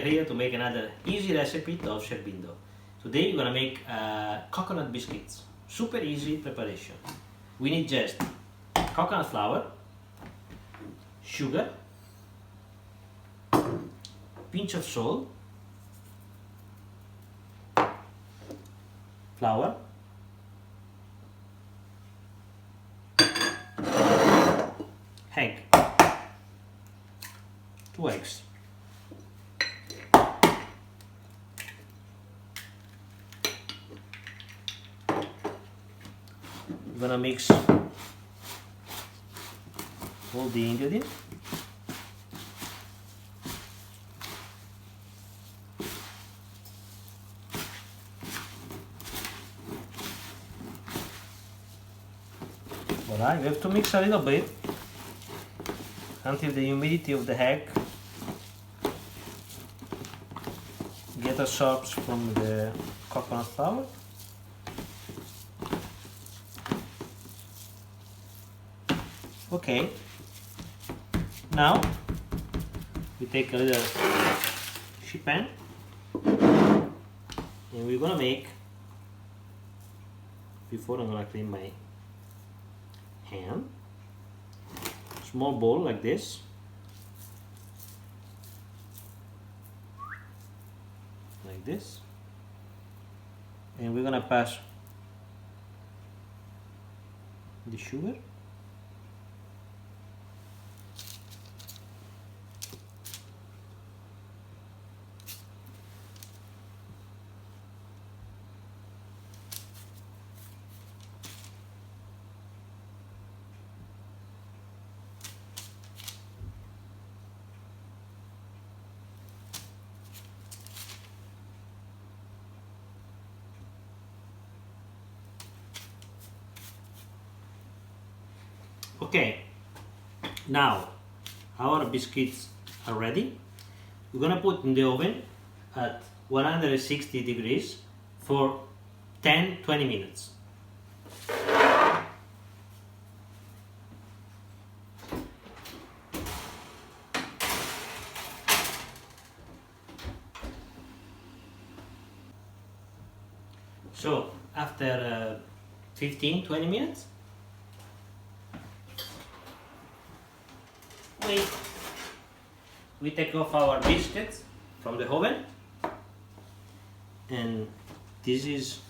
here to make another easy recipe of Sherbindo. Today we're gonna make coconut biscuits. Super easy preparation. We need just coconut flour, sugar, pinch of salt, flour, egg, 2 eggs, we're gonna mix all the ingredients. Alright, we have to mix a little bit until the humidity of the egg get absorbed from the coconut flour. Okay, now we take a little sheet pan and we're gonna make, before I'm gonna clean my hand, small bowl like this, and we're gonna pass the sugar, Okay, now our biscuits are ready. We're gonna put in the oven at 160 degrees for 10-20 minutes. So after 15-20 minutes, we take off our biscuits from the oven, and this is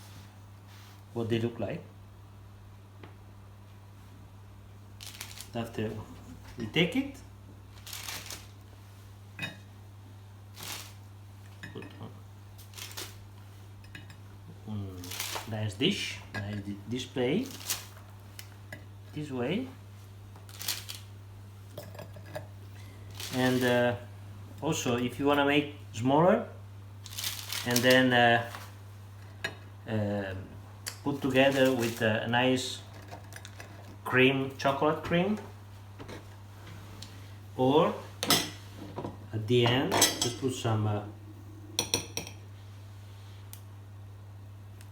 what they look like. After we take it, put on nice dish, nice display, this way. And also, if you want to make smaller and then put together with a nice cream, chocolate cream, or at the end just put some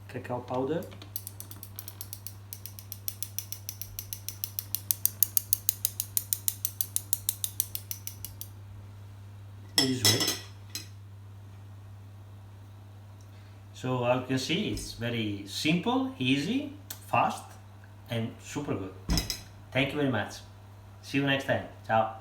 cacao powder. This way. So as you can see, it's very simple, easy, fast, and super good. Thank you very much. See you next time. Ciao.